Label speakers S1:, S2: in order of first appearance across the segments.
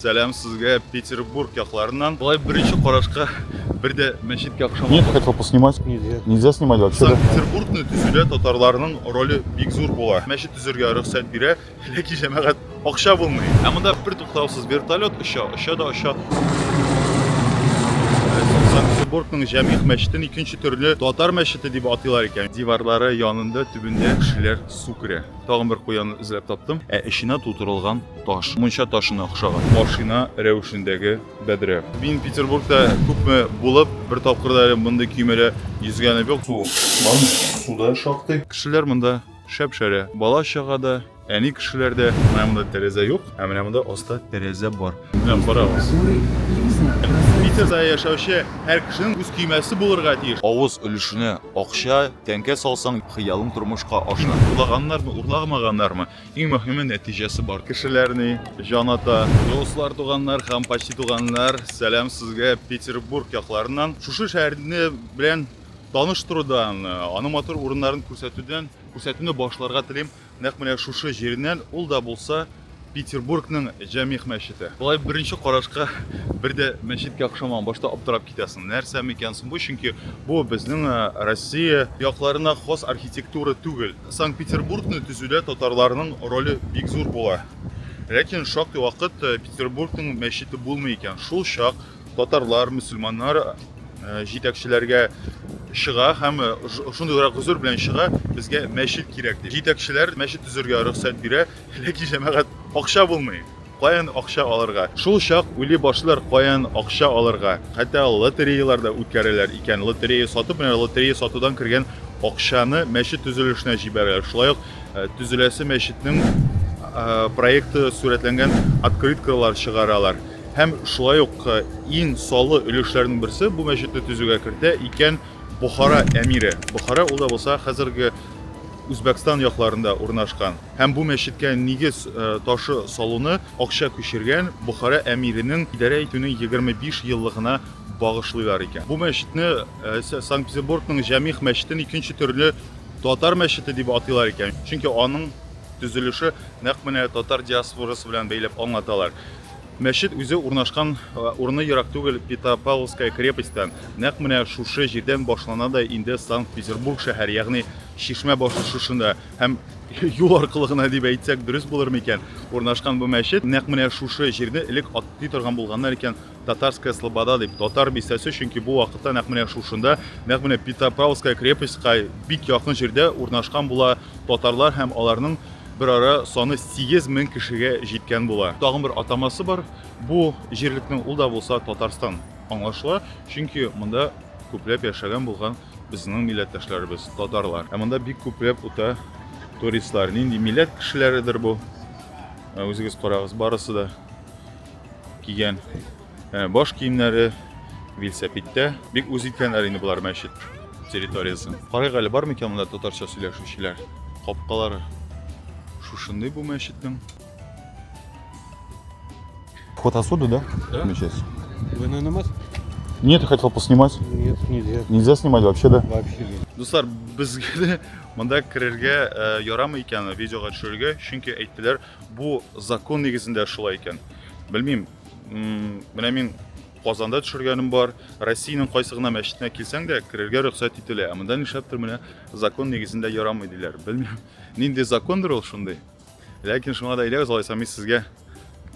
S1: Selam sizga Peterburg yoqlaridan. Былай birinchi qarashga birde мәчеткә охшамаган.
S2: Нет, хотел поснимать.
S1: Нельзя.
S2: Нельзя снимать вообще, да?
S1: Санкт-Петербургны төзүдә татарларның роле бик зур була. Мәчет төзергә рөхсәт бирә, ләкин җәмәгать акча булмый. Ә монда бер туктаусыз вертолет оча. Санкт-Петербургның Җәмигъ мәчетен икенче төрле татар мәчете дип атыйлар икән. Диварлары янында түбендә кешеләр су керә. Тагын бер куян эзләп таптым. Эченә тутырылган таш. Мунча ташына охшаган. Машина рәвешендәге бәдрә. Мин Петербургта күпме булып, бер тапкырда монда кимәле йөзгәне юк. Су. Суда шактый. Кешеләр монда шәп-шәрә. Бала чагада, әни кешеләрдә менә монда тәрәзә юк, ә менә монда аста тәрәзә бар. Менә карагыз. Питерда яшәүче һәр кешенең үз көймәсе булырга тиеш. Авыз өлешенә акча, тәңкә салсаң, хыялың тормышка ашна. Урлаганнармы, урлагмаганнармы? Иң мөһиме нәтиҗәсе бар. Кешеләрне җаната, дуслар, туганнар һәм почти туганнар, сәлам сезгә Петербург якларыннан. Шушы шәһәрне белән таныштырудан, аның матур урыннарын күрсәтүне башларга телим. Нәкъ менә шушы җиреннән ул да булса Петербургның Җәмигъ мәчете. Былай беренче карашка бердә мәчеткә охшамаган, башта аптырап китәсең. Нәрсә микән соң бу? Чөнки бу безнең Россия якларына хас архитектура түгел. Санкт-Петербургны төзүдә татарларның роле бик зур була. Ләкин шактый вакыт Петербургның мәчете булмый икән. Шул чак татарлар, мөселманнар җитәкчеләргә чыга һәм шундый гозур белән чыга, безгә мәчет кирәк ди. Җитәкчеләр мәчет төзергә рөхсәт бирә, ләкин җәмәгать акча булмый. Каян акча алырга? Шул чак уйлый башлар, каян акча алырга. Хәтта лотереяларда үткәрәләр икән. Лотерея сатып, менә лотерея сатудан кергән акчаны мәчет төзелешенә җибәрәләр. Шулай ук төзеләсе мәчетнең проекты сурәтләнгән открыткалар чыгаралар. Һәм шулай ук иң салы өлешләрнең берсе бу мәчетне төзүгә кертә икән Бухара әмире. Бухара ул да булса хәзерге Үзбәкстан якларында урнашкан. Һәм бу мәчеткә нигез ташы салуны акча күчергән Бухара әмиренең идарә итүнең 25 еллыгына багышлыйлар икән. Бу мәчетне Санкт-Петербургның Җәмигъ мәчетен икенче төрле татар мәчете дип атыйлар икән. Чөнки аның төзелеше нәкъ менә татар диаспорасы белән бәйләп аңлаталар. Мәчет үзе урнашкан урыны ерак түгел Петропавловская крепостьтан. Нәкъ менә шушы җирдән башлана да инде Санкт-Петербург шәһәре, ягъни Шишмә башы шушында. Һәм юл аркылы гына дип әйтсәк дөрес булыр микән? Урнашкан бу мәчет нәкъ менә шушы җирне элек атый торган булганнар икән Татарская Слобода дип, татар бистәсе, чөнки бу вакытта нәкъ менә шушында, нәкъ менә Петропавловская крепостька бик якын җирдә урнашкан була татарлар һәм аларның bir ara sonu 8000 kişiye җиткән була. Тагын бер атамасы бар. Бу җирлекнең ул да булса Татарстан аңлашыла. Чөнки монда күпләп яшәгән булган безнең милләттәшләребез татарлар. Ә монда бик күпләп үтә туристлар. Нинди милләт кешеләридер бу? Үзегез карагыз, барысы да кигән баш киемнәре велосипедтә. Бик үз иткәннәр инде булар мәчет территориясы. Карыйк әле бар микән монда татарча сөйләшүчеләр? Капкалары шушындай бу мәчетнең.
S2: Вход отсюда, да?
S1: Да.
S3: Вы на намаз?
S2: Нет, я хотел поснимать.
S3: Нет, нельзя.
S2: Нельзя снимать вообще, да?
S3: Вообще нет.
S1: Дуслар, безгә монда керергә ярамый икән видеога төшерергә, чөнки әйттеләр, бу закон нигезендә шулай икән. Белмим, менә мин Казанда төшергәнем бар, Россиянең кайсы гына мәчетенә килсәң дә керергә рөхсәт ителә. Ә монда нишләптер менә закон нигезендә ярамый диләр. Белмим, нинди закондыр ул шундый. Ләкин шуңа да әйләгез, алайса мин сезгә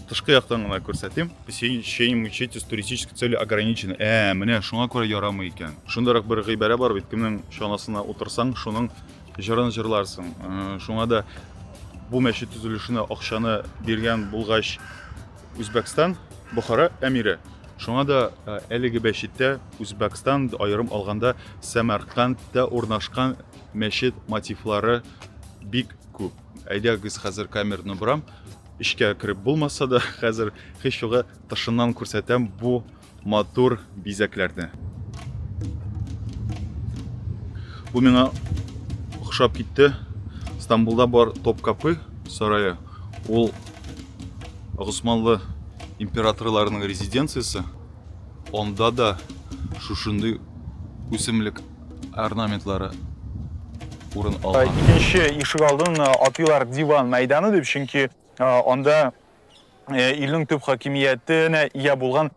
S1: тышкы яктан гына күрсәтим. Посещение мечети с туристической целью ограничено. Менә шуңа күрә ярамый икән. Шундарак бер гыйбарә бар бит, кемнең чанасына утырсаң, шуның җырын җырларсың. Шуңа да бу мәчет төзелешенә акчаны биргән булгач Үзбәкстан Бухара әмире. Шуңа да әлеге мәчеттә Үзбәкстан аерым алганда Самаркандта урнашкан мәчет мотивлары бик күп. Әйдәгез хәзер камераны бурам. Ишкә кирип булмаса да, хәзер һичюгы тышыннан күрсәтәм бу матур бизәкләрне. Бу миңа охшап китте. Стамбулда бар Топкапы сарае. Ул Госманлы императорларының резиденциясы. Онда да шушындай үсемлек орнаментлары урын алган.
S4: Икенче ишек алдын атыйлар диван мәйданы дип, чөнки анда
S1: илнең төп хакимиятенә ия булган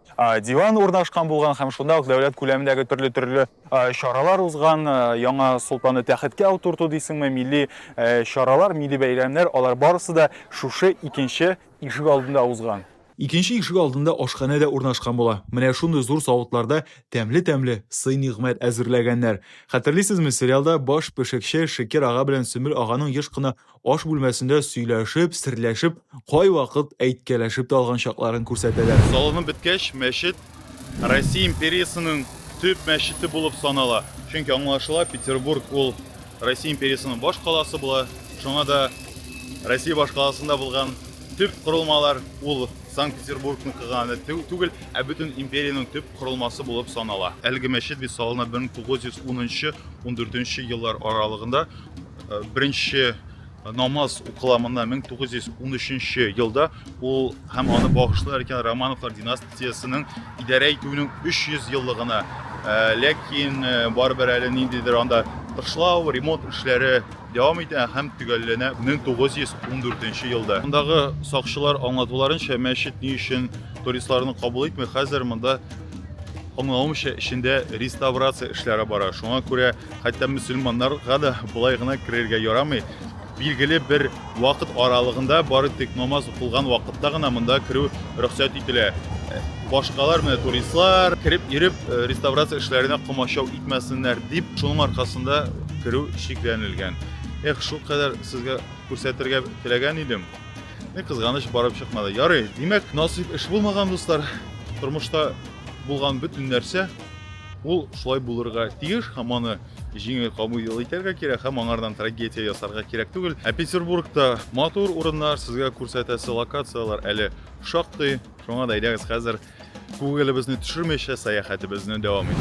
S1: диван урнашкан булган һәм шунда ук дәүләт күләмендәге төрле чаралар узган, яңа солтанны тәхеткә утырту дисеңме, милли чаралар, милли бәйрәмнәр, алар барысы да шушы икенче ишек алдында узган. Икенче ишек алдында ашхана да урнашкан була. Менә шундый зур савытларда тәмле сый-нигъмәт әзерләгәннәр. Хәтерлисезме, сериалда баш пешекче Шекер ага белән Сөмбел аганың еш кына аш бүлмәсендә сөйләшеп, серләшеп, кайвакыт әйткәләшеп тә алган чакларын күрсәтәләр. Салонын беткәч, мәчет Россия империясының төп мәчете булып санала. Чөнки аңлашыла, Петербург ул Россия империясының баш каласы була. Шуңа да Россия баш каласында булган төп корылмалар ул Санкт-Петербургның кылганы түгел, ә бөтен империяның төп корылмасы булып санала. Әлеге мәчет бит салына 1910-14 еллар аралыгында беренче намаз укыламында 1913 елда ул һәм аны багышлар икән Романовлар династиясының идарә итүенең 300 еллыгына. Ләкин барыбер әле ниндидер анда тышлау, ремонт эшләре дәвам итә һәм төгәлләнә 1914 елда. Мондагы сакчылар аңлатуларынча, мәчет ни өчен туристларны кабул итмәй, хәзер монда аңлавымча эчендә реставрация эшләре бара. Шуңа күрә хәтта мөселманнарга да булай гына керергә ярамый. Билгеле бер вакыт аралыгында бары тик намаз укылган вакытта гына монда керү рөхсәт ителә. Башкалар менә туристлар кирип йөреп реставрация эшләренә комачау итмәсеннәр дип, шуның аркасында керү шикләнелгән. Шул кадәр сезгә күрсәтергә теләгән идем. Кызганыч барып чыкмады. Ярый, димәк, насыйп эш булмаган дуслар. Тормышта булган бөтен нәрсә ул шулай булырга тиеш, һәм аны җиңел кабул итәргә кирәк, һәм аңардан трагедия ясарга кирәк түгел. Петербургта матур урыннар, сезгә күрсәтәсе локациялар әле шактый. Шуңа да әйдәгез хәзер күңелебезне төшермәйчә сәяхәтебезне дәвам итик.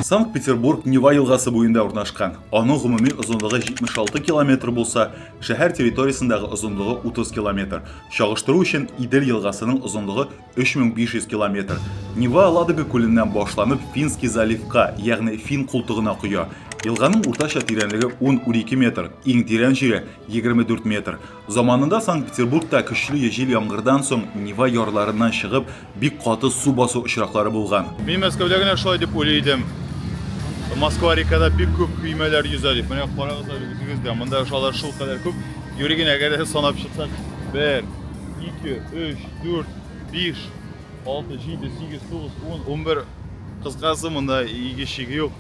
S1: Санкт-Петербург Нева елгасы буенда урнашкан. Аның гомуми озынлыгы 76 км булса, шәһәр территориясендәге озынлыгы 30 км. Чагыштыру өчен Идел елгасының озынлыгы 3500 км. Нева Ладога күленнән башланып Финский заливка, ягъни Фин култыгына куя. Елганың уртача тирәнлеге 10-12 метр, иң тирән җире 24 метр. Заманында Санкт-Петербургта көчле җил яңгырдан соң Нева ярларыннан чыгып, бик каты су басу очраклары булган. Мин Мәскәүдә генә шулай дип уйлыйдым. Москва рекада бик күп көймәләр yüзә дип. Менә карагыз әле үзегездә. Монда шулар шул кадәр күп. Юригин әгәр санап чыксак, 1, 2, 3, 4, 5, 6, 7, 8, 9, 10, 11 кыскасы монда иге чиге юк.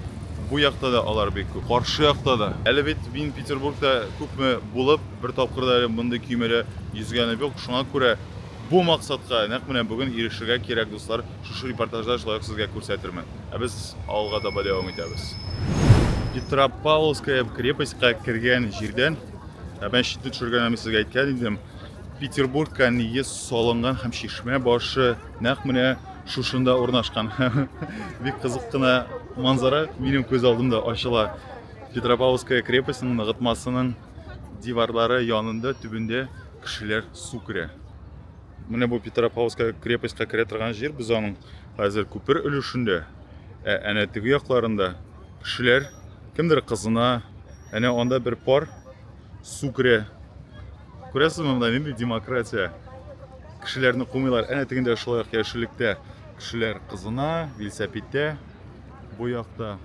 S1: Бу якта да алар бик күп. Каршы якта да. Әле бит мин Петербургта күпме булып, бер тапкырда монда көймәләр yüзгәне юк. Шуңа күрә бу максатка нәкъ менә бүген ирешергә кирәк, дуслар. Шушы репортажда шулай сезгә күрсәтермен. Ә без алга таба дәвам итәбез. Петропавловская крепостька кергән җирдән, мәчетне төшергән сезгә әйткән идем. Петербургка нигез салынган һәм чишмә башы нәкъ менә шушында урнашкан. Бик кызык кына манзара минем күз алдымда ачыла. Петропавловская крепостьнең ныгытмасының диварлары янында түбендә кешеләр су керә. Менә бу Петропавловская крепостька керә торган җир, без аның хәзер күпер өлешендә. Әнә теге якларында кешеләр кемдер кызына, әнә анда бер пар су керә. Күрәсезме, монда нинди демократия? Кешеләрне кумыйлар. Әнә тегендә шулай ук яшеллектә кешеләр кызына, велосипедтә, бу якта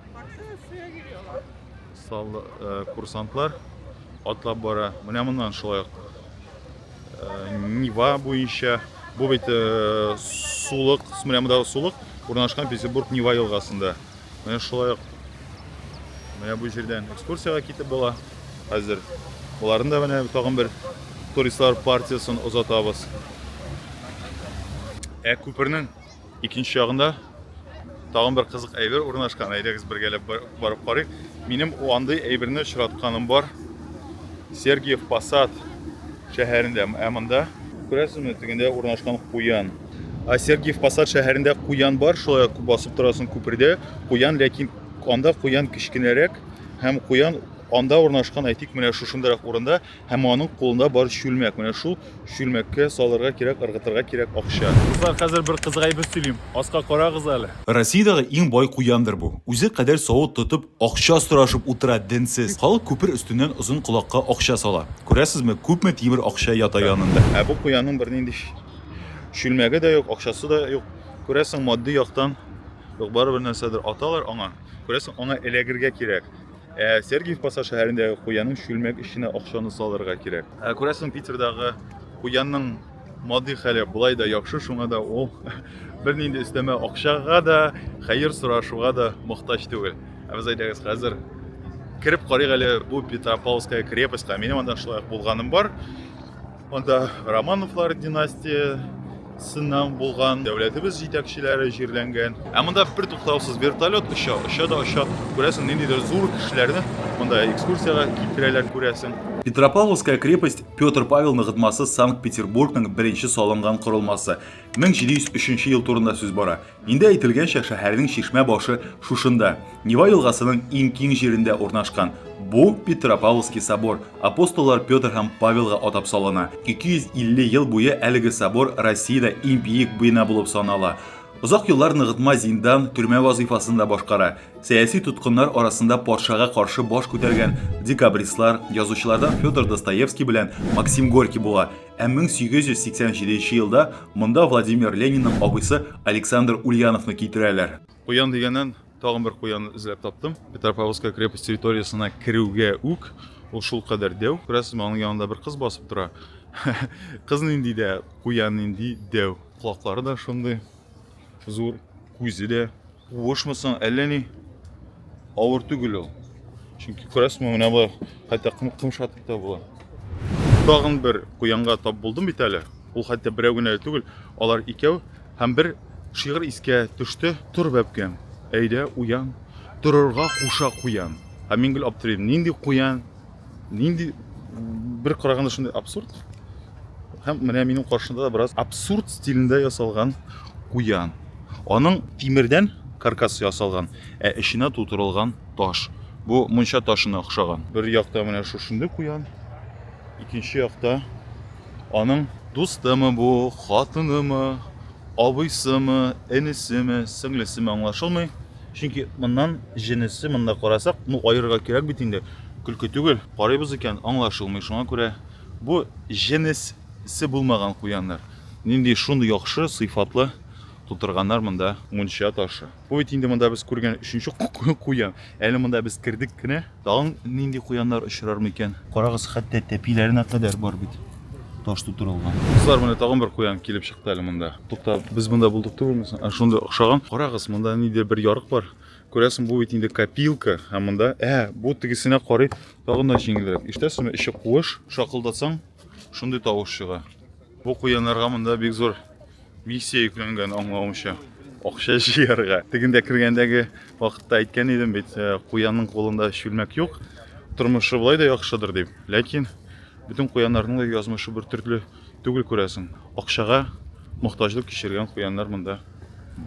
S1: курсантлар атлап бара. Менә моннан шулай ук Нева буенча, бу бит сулык, менә монда сулык урнашкан Петербург Нева елгасында. Менә шулай ук менә бу җирдән экскурсияга китеп була. Хәзер буларны да менә тагын бер туристлар партиясын озатабыз. Күпернең икенче ягында тагын бер кызык әйбер урнашкан. Әйдәгез бергәләп барып карыйк. Минем андый әйберне очратканым бар. Сергиев Посад шәһәрендә, монда күрәсезме, тегендә урнашкан куян. Сергиев Посад шәһәрендә куян бар, шулай басып торасың күпердә. Куян, ләкин анда куян кичкенәрәк һәм куян анда урнашкан әйтик менә шушындырак урында һәм аның кулында бар шүлмәк. Менә шул шүлмәккә салырга кирәк, ыргытырга кирәк акча. Кызлар, хәзер бер кызга әйбер сөйлим. Аска карагыз әле.
S4: Россиядагы иң бай куяндыр бу. Үзе кадәр савыт тотып, акча сорашып утыра динсез. Халык күпер өстеннән озын колакка акча сала. Күрәсезме, күпме тимер акча ята янында.
S1: Бу куянның бер нинди шүлмәге дә юк, акчасы да юк. Күрәсең, матди яктан юк, барыбер нәрсәдер аталар аңа. Күрәсең, аңа эләгергә кирәк. Сергиев Посад шәһәрендәге куянның шүлмәк эшенә акчаны салырга кирәк. Күрәсең, Питердагы куянның матди хәле булай да яхшы, шуңа да ул бер нинди өстәмә акчага да, хәер сорашуга да мохтаҗ түгел. Без әйтәбез, хәзер кирип карыйк әле бу Петропавловская крепостька. Минем анда шулай булганым бар. Анда Романовлар династиясыннан булган, дәүләтебез җитәкчеләре җирләнгән. Монда бер туктаусыз вертолет оча, Күрәсең, ниндидер зур кешеләрне монда экскурсияга китерәләр, күрәсең.
S4: Петропавловская крепость Петр Павел ныгытмасы Санкт-Петербургның беренче салынган корылмасы. 1703 ел турында сүз бара. Инде әйтелгәнчә, шәһәрнең чишмә башы шушында, Нева елгасының иң киң җирендә урнашкан. Бу Петропавловский собор апостоллар Петр һәм Павелга атап салына. 250 ел буе әлеге собор Россиядә иң биек бина булып санала. Озак еллар ныгытма зиндан, төрмә вазифасында башкара. Сәяси тоткыннар арасында патшага каршы баш күтәргән декабристлар, язучылардан Федор Достоевский белән Максим Горький була. 1887 елда монда Владимир Ленинның абыйсы Александр Ульяновны китерәләр.
S1: Куян дигәннән тагын бер куянны эзләп таптым. Петропавловская крепость территориясына керүгә үк ул шул кадәр дәү. Күрәсез, аның янында бер кыз басып тора. Кыз нинди дә, куян нинди дәү. Колаклары да шундый зур, күзе дә. Ошмысын, әллә ни авыр түгел ул. Чөнки күрәсезме, менә бу хәтта кымшатып та була. Тагын бер куянга тап булдым бит әле. Ул хәтта берәү генә түгел, алар икәү һәм бер шигырь искә төште. Тур бәбкәм, әйдә уян, торырга куша куян. Һәм мин гел аптырыйм, нинди куян, нинди бер караганда шундый абсурд. Һәм менә минем каршымда да бераз абсурд стилендә ясалган куян. Аның тимердән каркас ясалган, эченә тутырылган таш. Бу мунча ташына охшаган. Бер якта менә шушындый куян, икенче якта аның дустымы бу, хатынымы, абыйсымы, энисеме, сеңлесеме аңлашылмый. Чөнки моннан җенесе монда карасак, аерырга кирәк бит инде. Көлке түгел, карыйбыз икән, аңлашылмый. Шуңа күрә бу җенесе булмаган куяннар. Нинди шундый яхшы, сыйфатлы тутырганнар монда мунча ташы. Бу бит инде монда без күргән 3нче куян. Әле монда без кирдек кенә. Тагын нинди куяннар очрармы икән? Карагыз, хәтта тәпиләренә кадәр бар бит. Таш тутырылган. Кызлар, менә тагын бер куян килеп чыкты әле монда. Тукта, без монда булдык түгелме? Шундый охшаган. Карагыз, монда нидер бер ярык бар. Күрәсең, бу бит инде копилка. Һәм монда, бу тигесенә карый, тагын да җиңелрәк. Ишетәсезме, эче куыш, шакылдатсаң, шундый тавыш чыга. Бу куяннарга монда бик зур миссия йөкләнгән, аңлавымча. Акча җыярга. Тегендә кергәндәге вакытта әйткән идем бит, куянның кулында шүлмәк юк. Тормышы булай да яхшыдыр дип. Ләкин bütün куяннарның да язмышы бер төрле түгел, күрәсең. Акчага мохтаҗлык кичергән куяннар монда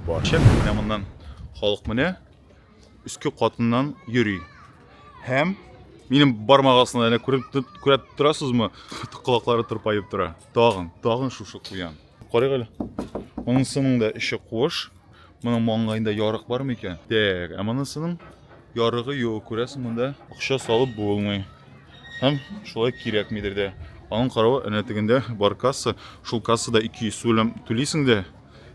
S1: бар. Менә моннан халык менә үске катыннан йөри. Һәм минем бармак астында әнә күреп торасызмы? Колаклары тырпаеп тора. Тагын шушы куян. Карыйк әле. Монысының да эче куыш. Моның маңгаенда ярык бармы икән? Тәк, монысының ярыгы юк, күрәсең, монда акча салып булмый. Һәм шулай кирәкмидер дә. Аның каравы, әнә тегендә бар касса, шул кассада 200 сум түлисең дә,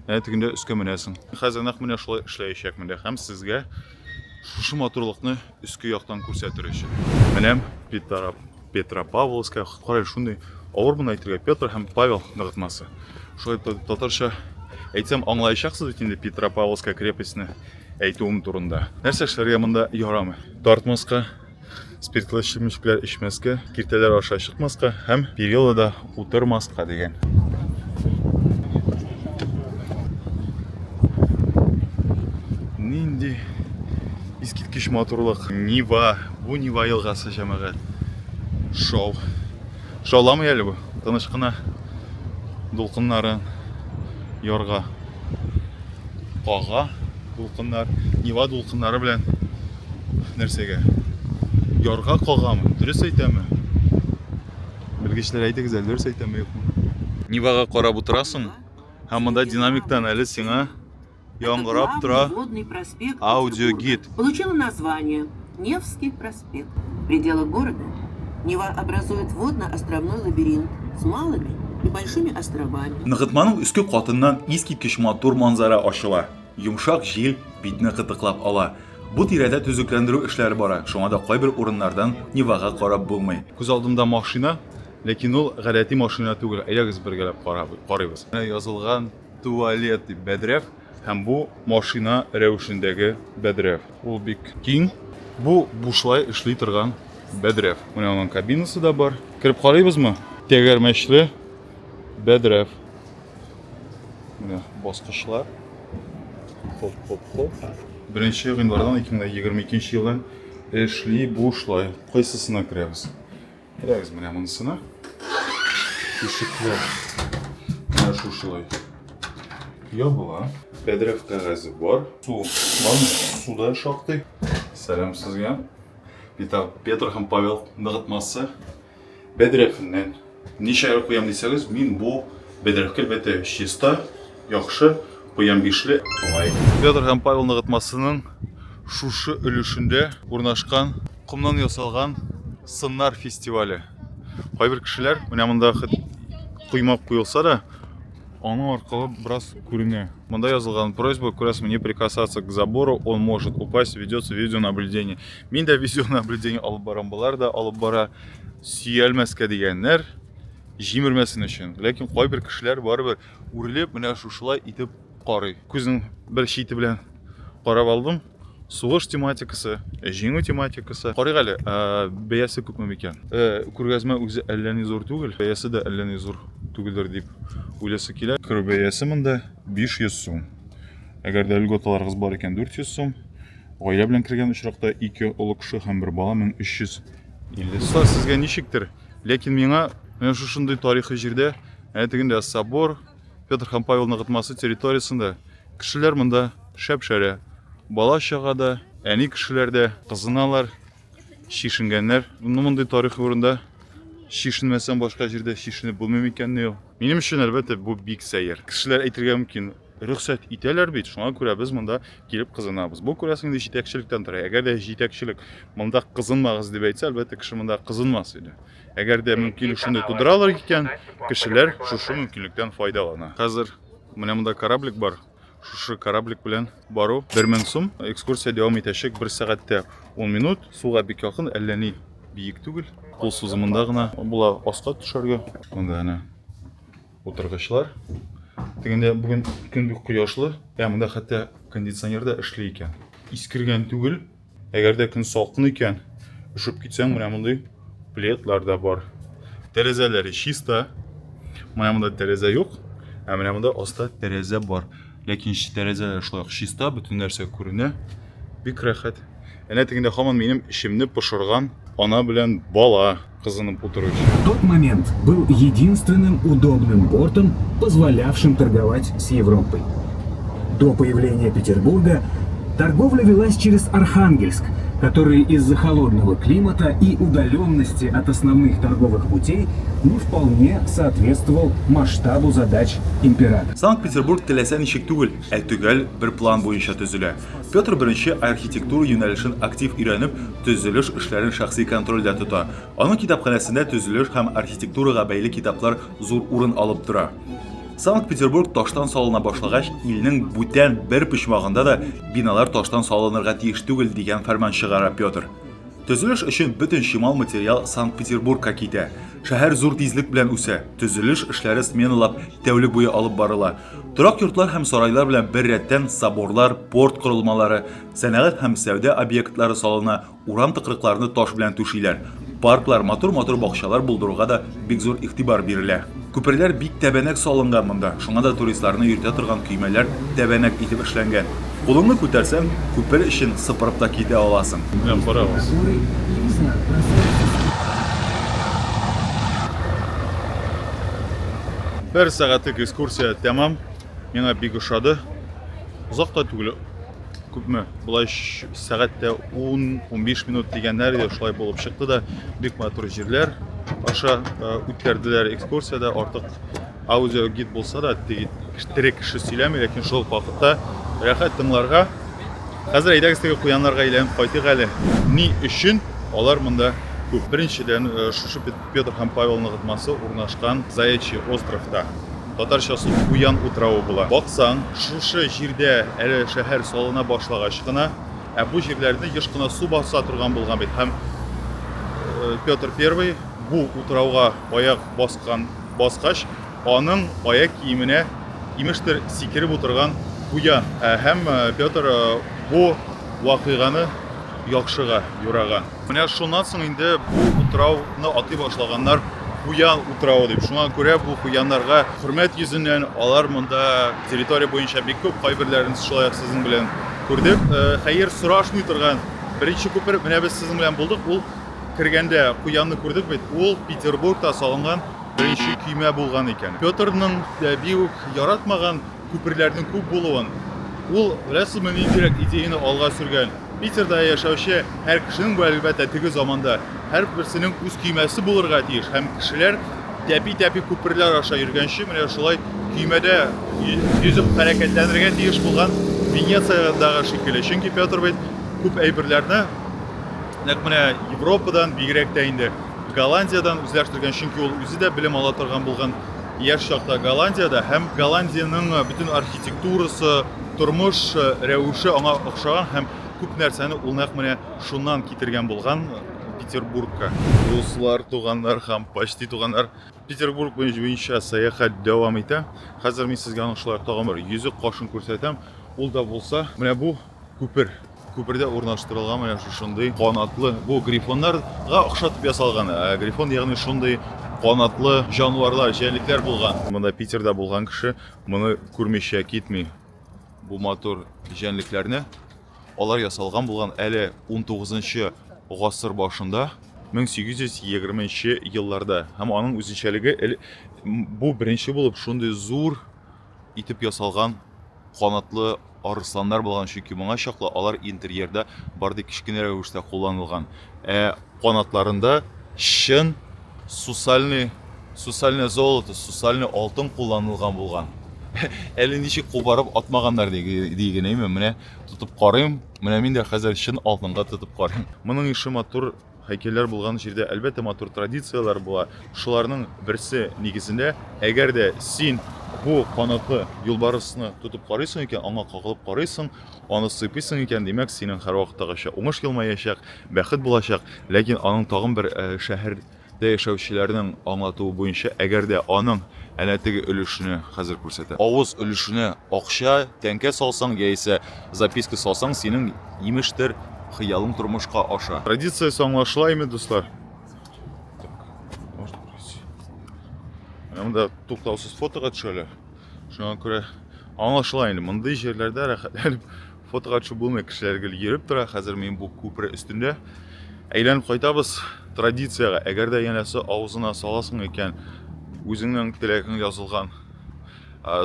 S1: әнә тегендә өскә менәсең. Хәзер нәкъ менә шулай эшләячәкмен дә, һәм сезгә шушы матурлыкны өскә яктан күрсәтер өчен. Менә Петропавловская, карай, шундый авыр буны әйтергә, Петр һәм Павел ныгытмасы. Шулай татарча әйтсәм аңлаячаксыз бит инде Петропавловская крепостьне әйтүем турында. Нәрсә эшләргә монда ярамый? Тартмаска, спиртлы эчемлекләр эчмәскә, киртәләр аша чыкмаска һәм перилада утырмаска дигән. Нинди искиткеч матурлык. Нева, бу Нева елгасы җәмәгать. Шауламый әле бу. Тыныч кына дулкыннарын ярга кага, дулкыннар, Нева дулкыннары белән нәрсәгә? Ярга калганмы? Дөрес әйтәме? Белгечләр әйтегез әле, дөрес әйтәме юкмы? Нивага карап утырасың? Һәм монда динамиктан әле сиңа яңгырап тора
S5: Водный проспект
S1: аудиогид.
S5: получил название Невский проспект. В пределах города Нева образует водно-островной лабиринт с малыми и большими островами.
S4: Ныгытманың өске катыннан искиткеч матур манзара ачыла. Йомшак җил битне кытыклап ала. Бу тирәдә төзекләндерү эшләре бара. Шуңа да кайбер урыннардан Невага карап булмый.
S1: Күз алдымда машина, ләкин ул гадәти машина түгел. Әйдәгез бергәләп карыйбыз. Менә язылган туалет дип Бәдрәф һәм бу машина рәвешендәге Бәдрәф. Ул бик киң. Бу бушлай эшли торган Бәдрәф. Менә аның кабинасы да бар. Кирип карыйбызмы? Тәгәрмәчле Бәдрәф. Менә баскычлар. Хоп. Беренче гыйнвардан 2022 елдан эшли бушлай. Кайсысына керәбез? Керәбез менә монысына. Ишекләр. Менә шушылай. Ябыла. Бәдрәф кәгазе бар. Су. Суда шактый. Сәлам сезгә. Петр һәм Павел ныгытмасы. Бәдрәфеннән ничә ел куям дисәгез, мин бу Бәдрәфкә бәте чиста, яхшы куям бишле. Петр һәм Павел ныгытмасының шушы өлешендә урнашкан кумнан ясалган сыннар фестивале. Кайбер кешеләр менә монда куймак куелса да, аның аркылы бераз күренә. Монда язылган просьба, күрәсезме, не прикасаться к забору, он может упасть, ведется видеонаблюдение. Мин дә видеонаблюдение алып барам, булар да алып бара. Сөялмәскә дигәннәр җимермәсен өчен. Ләкин кайбер кешеләр барыбер үрелеп менә шушылай итеп карый. Күзен бер чите белән карап алдым. Сугыш тематикасы, җиңү тематикасы. Карыйк әле, бәясе күпме микән? Күргәзмә үзе әллә ни зур түгел, бәясе дә әллә ни зур түгелдер дип уйласы килә. Керү бәясе монда 500 сум. Әгәр дә льготаларыгыз бар икән 400 сум. Гаилә белән кергән очракта 2 олы кеше һәм бер бала 1350 сум. Сезгә ничектер? Ләкин миңа менә шушындый тарихи җирдә, әнә тегендә собор, Петр һәм Павел ныгытмасы территориясендә кешеләр монда шәп-шәрә. Бала чагада, әни кешеләр дә кызыналар, шишенгәннәр. Мондый тарихи урында шишенмәсәм башка җирдә шишенеп булмый микәнне ул? Минем өчен әлбәттә бу бик сәер. Кешеләр әйтергә мөмкин, рөхсәт итәләр бит, шуңа күрә без монда килеп кызынабыз. Бу күрәсең инде җитәкчелектән тора. Әгәр дә җитәкчелек монда кызынмагыз дип әйтсә, әлбәттә кеше монда кызынмас иде. Әгәр дә мөмкин шундый тудыралар икән, кешеләр шушы мөмкинлектән файдалана. Хәзер менә монда кораблик бар. Шушы кораблик белән бару 1000 сум. Экскурсия дәвам итәчәк 1 сәгатьтә 10 минут. Суга бик якын, әллә ни биек түгел. Кул сузымында гына була аска төшәргә. Монда әнә утыргычлар. Тегендә бүген көн бик кояшлы. Монда хәтта кондиционер да эшли икән. Искергән түгел. Әгәр дә көн салкын икән, ушып китсәң, менә мондай пледлар да бар. Тәрәзәләре чиста. Менә монда тәрәзә юк. Менә монда аста тәрәзә бар. Ләкин тәрәзәләр шулай чиста, бөтен нәрсә күренә. Бик рәхәт. Әнә тегендә һаман минем эшемне пошырган ана белән бала кызынып утыручы.
S6: Тот момент был единственным удобным портом, позволявшим торговать с Европой. До появления Петербурга торговля велась через Архангельск, который из-за холодного климата и удаленности от основных торговых путей не вполне соответствовал масштабу задач императора.
S4: Санкт-Петербург теләсә ничек түгел, төгәл бер план буенча төзелә. Петр беренче архитектура юнәлешен актив өйрәнеп, төзелеш эшләрен шәхси контрольдә тота. Аның китапханәсендә төзелеш һәм архитектурага бәйле китаплар зур урын алып тора. Санкт-Петербург таштан салына башлагач, илнең бүтән бер почмагында да биналар таштан салынырга тиеш түгел дигән фәрман чыгара Петр. Төзелеш өчен бөтен чимал материал Санкт-Петербургка китә. Шәһәр зур тизлек белән үсә. Төзелеш эшләре сменалап тәүлек буе алып барыла. Торак йортлар һәм сарайлар белән бер рәттән соборлар, порт корылмалары, сәнәгать һәм сәүдә объектлары салына, урам тыкрыкларны таш белән түшиләр. Парклар, матур бакчалар булдыруга да бик зур игътибар бирелә. Күперләр бик тәбәнәк салынган монда. Шуңа да туристларны йөртә торган көймәләр тәбәнәк итеп эшләнгән. Кулыңны күтәрсәң, күпер өчен сыпырып та китә аласың.
S1: Бер сәгатьлек экскурсия тәмам. Миңа бик ошады. Узак та түгел. күпме? Булай сәгатьтә 10-15 минут дигәннәр иде, шулай булып чыкты да, бик матур җирләр. Аша үткәрделәр экскурсиядә, артык аудиогид булса да, теге кеше сөйләми, ләкин шул вакытта рәхәт тыңларга. Хәзер әйдәгез теге куяннарга әйләнеп кайтыйк әле. Ни өчен алар монда күп? Беренчедән, шушы Петр һәм Павел ныгытмасы урнашкан Заячий островта. Татарчасы Куян утравы була. Баксаң, шушы җирдә әле шәһәр салына башлагач кына, бу җирләрне еш кына су баса торган булган бит. Һәм Петр I бу утравга аяк баскач, аның аяк киеменә имештер сикереп утырган Куян. Һәм Петр бу вакыйганы яхшыга юраган. Менә шуннан соң инде бу утравны атый башлаганнар Куян утравы дип. Шуңа күрә бу куяннарга хөрмәт йөзеннән алар монда территория буенча бик күп кайберләрен шулай ук сезнең белән күрдек. Хәер, сорашмый торган беренче күпер менә без сезнең белән булдык. Ул кергәндә Куянны күрдек бит. Ул Петербургта салынган беренче көймә булган икән. Петрның бик яратмаган күперләрнең күп булуын ул рәсемен индирект идеяны алга сөргән. Питерда яшәүче һәр кешенең бу әлбәттә теге заманда һәр берсенең үз көймәсе булырга тиеш. Һәм кешеләр тәпи-тәпи күперләр аша йөргәнче менә шулай көймәдә йөзеп хәрәкәтләнергә тиеш булган Венециядагы шикелле. Чөнки Петр бит күп әйберләрне нәкъ менә Европадан, бигрәк тә инде Голландиядан үзләштергән, чөнки ул үзе дә белем ала торган булган яшь чакта Голландиядә, һәм Голландиянең бөтен архитектурасы, тормыш рәвеше аңа охшаган һәм күп нәрсәне ул нәкъ менә шуннан китергән булган Петербургка. Дуслар, туганнар һәм почти туганнар, Петербург буенча сәяхәт дәвам итә. Хәзер мин сезгә аның шулай тагын бер йөзек кашын күрсәтәм. Ул да булса, менә бу күпер. Күпердә урнаштырылган менә шундый канатлы, бу грифоннарга охшатып ясалган. Грифон ягъни шундый канатлы җанварлар, җәнлекләр булган. Монда Питерда булган кеше моны күрмичә китми. Бу матур җәнлекләрне алар ясалган булган әле 19-нчы гасыр башында, 1820-нчы елларда. Һәм аның үзенчәлеге бу беренче булып шундый зур итеп ясалган канатлы арысланнар булган, чөнки моңа чаклы алар интерьерда барды кичкенә рәвештә кулланылган. Канатларында чын сусальный золото, сусальный алтын кулланылган булган. Әле ничек кубарып атмаганнар дигән әйме, менә тотып карыйм, менә мин дә хәзер чын алтынга тотып карыйм. Моның ише матур һәйкәлләр булган җирдә әлбәттә матур традицияләр була. Шуларның берсе нигезендә, әгәр дә син бу канатлы юлбарысны тотып карыйсың икән, аңа кагылып карыйсың, аны сыйпыйсың икән, димәк синең һәрвакыттагыча уңыш елмаячак, бәхет булачак. Ләкин аның тагын бер шәһәрдә яшәүчеләрнең аңлатуы буенча, әгәр дә аның әнә теге өлешне хәзер күрсәтә. Авыз өлешенә акча, тәңкә салсаң яисә записка салсаң, синең имештер хыялың тормышка аша. Традициясе аңлашыла име, дуслар? Монда туктаусыз фотога төшәләр. Шуңа күрә аңлашыла инде. Мондый җирләрдә рәхәтләнеп фотога төшү булмый, кешеләр гел йөреп тора. Хәзер мин бу күпер өстендә әйләнеп кайтабыз традицияга. Әгәр дә янәсе авызына саласың икән, үзеңнең теләгең язылган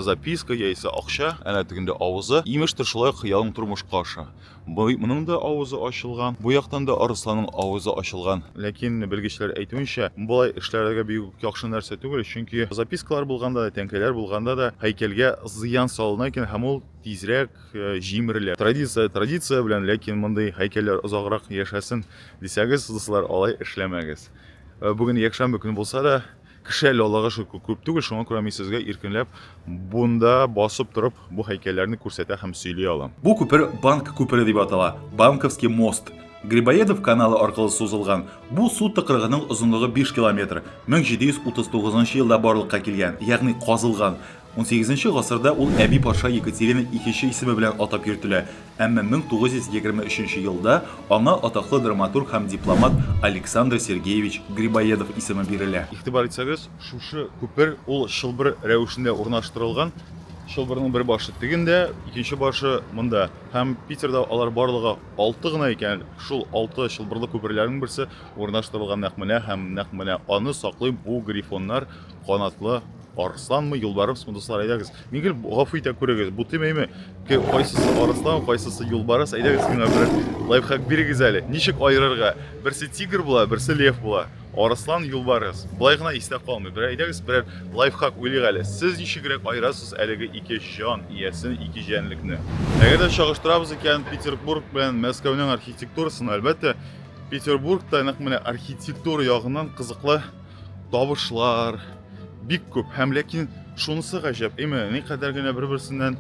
S1: записка яисә акча, әнә тегендә авызы, имештер шулай хыялың тормышка аша. Моның да авызы ачылган, бу яктан да арысланның авызы ачылган. Ләкин белгечләр әйтүенчә, булай эшләргә бик яхшы нәрсә түгел, чөнки запискалар булганда да, тәңкәләр булганда да һәйкәлгә зыян салына икән һәм ул тизрәк җимерелә. Традиция белән, ләкин мондый һәйкәлләр озаграк яшәсен дисәгез, дуслар, алай эшләмәгез. Бүген якшәмбе көн булса да, кеше Аллага шөкер күп түгел, шуңа күрә мин сезгә иркенләп бунда басып торып бу һәйкәлләрне күрсәтә һәм сөйли алам.
S4: Бу күпер банк күпере дип атала. Банковский мост. Грибоедов каналы аркылы сузылган. Бу су тыкрыгының озынлыгы 5 километр. 1739 елда барлыкка килгән, ягъни казылган. 18-нче гасырда ул Әби паша Екатерина II исеме белән атап йөртелә. Әмма 1923 елда аңа атаклы драматург һәм дипломат Александр Сергеевич Грибоедов исеме бирелә.
S1: Игътибар итсәгез, шушы күпер ул шылбыр рәвешендә урнаштырылган. Шылбырның бер башы тегендә, икенче башы монда. Һәм Питерда алар барлыгы 6 гына икән. Шул 6 шылбырлы күперләрнең берсе урнаштырылган нәкъ менә һәм нәкъ менә аны саклый бу грифоннар, канатлы Арысланмы, юлбарысмы, дуслар, әйдәгез. Мин гафу итә күрегез. Бу тимәйме? Кайсысы арыслан, кайсысы юлбарыс, әйдәгез миңа бер лайфхак бирегез әле. Ничек айырырга? Берсе тигр була, берсе лев була. Арыслан, юлбарыс. Болай гына истә калмый. Бер әйдәгез бер лайфхак уйлыйк әле. Сез ничегрәк айырасыз әлеге ике җан иясен, ике җанлекне? Әгәр дә чагыштырабыз икән Петербург белән Мәскәүнең архитектурасын, әлбәттә, Петербургта нәкъ менә архитектура ягыннан кызыклы табышлар бик күп. Һәм ләкин шунысы гаҗәп, никадәр генә бер-берсеннән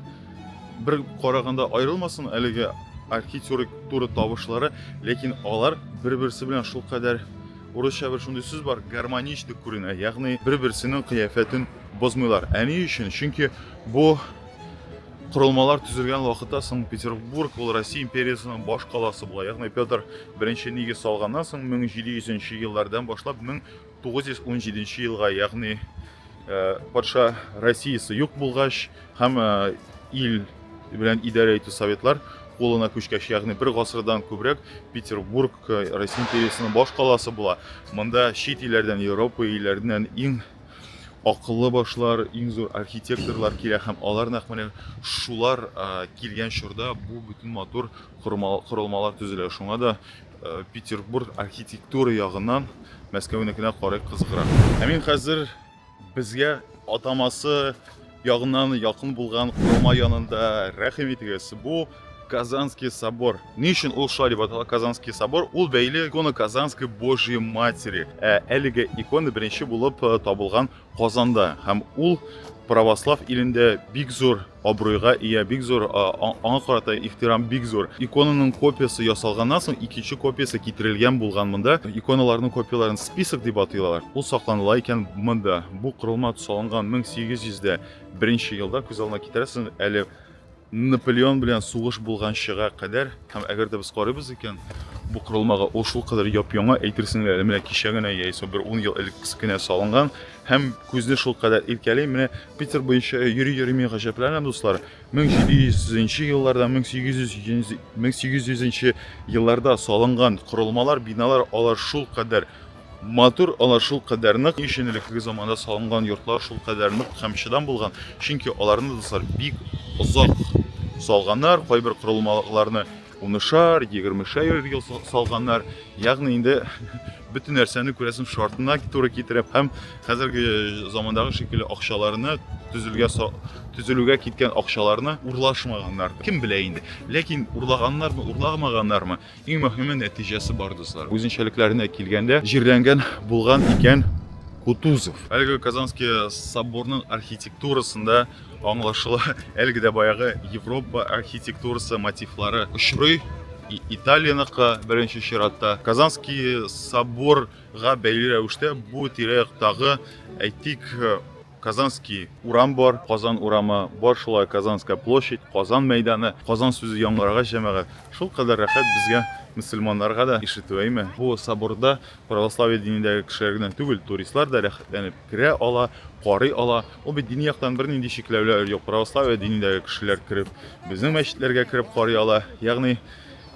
S1: бер караганда аерылмасын әлеге архитектура табышлары, ләкин алар бер-берсе белән шул кадәр урысча бер шундый сүз бар, гармоничный күренә, ягъни бер-берсенең кыяфәтен бозмыйлар. Әни өчен? Чөнки бу Құрылмалар түзілген вакытта Санкт-Петербург ул Россия империясының баш каласы була. Ягъни Петр I нигез салганнан соң 1700 еллардан башлап 1917 елга, ягъни патша Россиясы юк булгач һәм ил белән идарә итү советлар кулына күчкәч, ягъни бер гасырдан күбрәк Петербург Россия империясының баш каласы була. Монда чит илләрдән, Европа илләреннән иң акыллы башлар, иң зур архитекторлар килә һәм алар нәкъ менә шулар килгән чорда бу бүтән матур корылмалар төзелә. Шуңа да Петербург архитектура ягыннан Мәскәүнекенә карый кызыграк. Мин хәзер безгә атамасы ягыннан якын булган корылма янында рәхим итегез. Бу Казанский собор. Ни өчен ул шулай дип атала Казанский собор? Ул бәйле икона Казанской Божьей Матери. Әлеге икона беренче булып табылган Казанда һәм ул православ илендә бик зур абруйга ия, бик зур аңа карата ихтирам бик зур. Иконаның копиясы ясалганнан соң икенче копиясы китерелгән булган монда. Иконаларның копияларын список дип атыйлар. Ул сакланыла икән монда. Бу корылма салынган 1801 елда, күз алдына китерәсең, әле Наполеон белән сугыш булган чыга кадәр һәм әгәр дә без карыйбыз икән, бу корылмага ул шул кадәр яп-яңа әйтерсеңләр, менә кичә генә яисә бер 10 ел элек кенә салынган һәм күзне шул кадәр иркәли. Менә Питер буенча йөри мин гаҗәпләнәм, дуслар. 1700 елларда, 1800 елларда салынган корылмалар, биналар алар шул кадәр матур, алар шул кадәр нык, өчен элекке заманда салынган йортлар шул кадәр нык һәм чыдам булган. Чөнки аларны дуслар бик озак салганнар, кайбер корылмаларны 10-шар, 20-шар ел салганнар. Ягъни инде бүтән нәрсәне күрәсем шартына туры китереп һәм хәзерге замандагы шикелле акчаларны төзелүгә киткән акчаларны урлашмаганнар. Кем белә инде. Ләкин урлаганнармы, урлагмаганнармы? Иң мөһиме нәтиҗәсе бар, дуслар. Үзенчәлекләренә килгәндә җирләнгән булган икән Кутузов. Әлеге Казанский соборның архитектурасында аңлашыла, әлеге дә баягы Европа архитектурасы мотивлары очрый. Италияныкы беренче чиратта. Казанский соборга бәйле рәвештә бу тирә-яктагы әйтик Казанский урам бар, Казан урамы бар, шулай Казанская площадь, Казан мәйданы, Казан сүзе яңгырага җәмәгать. Шул кадәр рәхәт безгә мөселманнарга да ишетүеме. Бу соборда православие динендәге кешеләр генә түгел, туристлар да рәхәтләнеп керә ала, карый ала. Ул бит дини яктан бернинди шикләүләр юк. Православие динендәге кешеләр кереп, безнең мәчетләргә кереп карый ала. Ягъни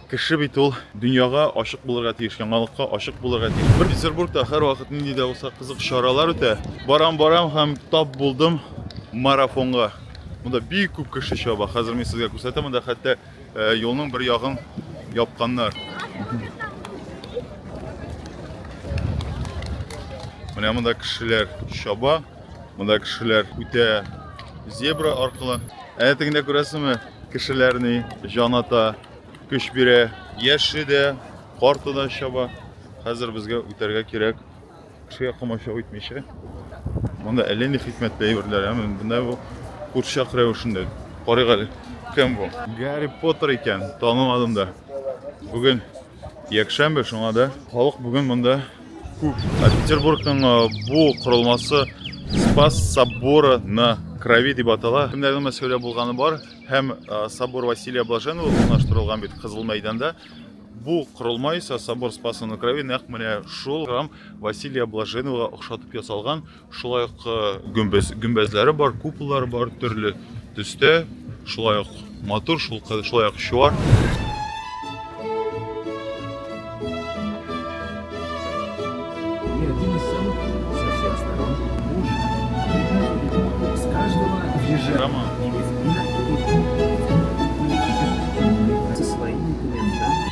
S1: кеше бит ул дөньяга ачык булырга тиеш, яңалыкка ачык булырга тиеш. Бер Петербургта һәр вакыт нинди дә булса кызык чаралар үтә. Барам һәм тап булдым марафонга. Монда бик күп кеше чаба. Хәзер мин сезгә күрсәтәм, монда хәтта юлның бер ягын япканнар. Менә монда кешеләр чаба, монда кешеләр үтә зебра аркылы. Әйтегендә күрәсезме, кешеләрне җаната, көч бирә, яше дә, карты да чаба. Хәзер безгә үтәргә кирәк. Кешегә комача үтмичә. Монда әллә ни хикмәтле әйберләр, монда бу курчак рәвешендә. Карыйк әле, кем бу? Гарри Поттер икән, танымадым да. Бүген якшәмбе, шуңа да халык бүген монда күп. Петербургның бу корылмасы Спас соборы на крови дип атала. Кемнәрнең Мәскәүдә булганы бар һәм собор Василия Блаженного урнаштырылган бит Кызыл мәйданда. Бу корылма исә собор Спаса на крови нәкъ менә шул храм Василия Блаженного охшатып ясалган. Шулай ук гөмбәзләре бар, куполлары бар төрле төстә. Шулай ук матур, шулай ук чуар.
S6: И один из самых со всех сторон
S1: Роман.
S6: со своими комментариями.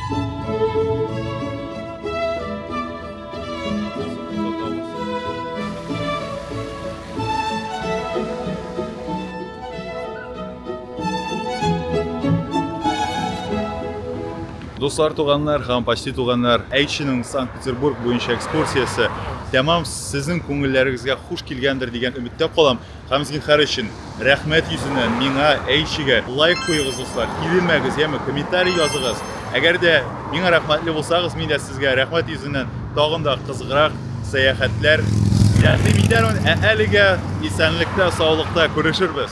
S1: Достар, туганнар һәм почти туганнар, Әйтшинең Санкт-Петербург буенча экскурсиясе тәмам сезнең күңелләрегезгә хуш килгәндер дигән өметтә калам. Һәм зинһар өчен рәхмәт йөзеннән миңа, Әйтшигә лайк куегыз, достар. Килмәгез, яме комментарий языгыз. Әгәр дә миңа рәхмәтле булсагыз, мин дә сезгә рәхмәт йөзеннән тагын да кызыграк сәяхәтләр тәкъдим итәрмен. Әлегә исәнлектә, саулыкта күрешербез.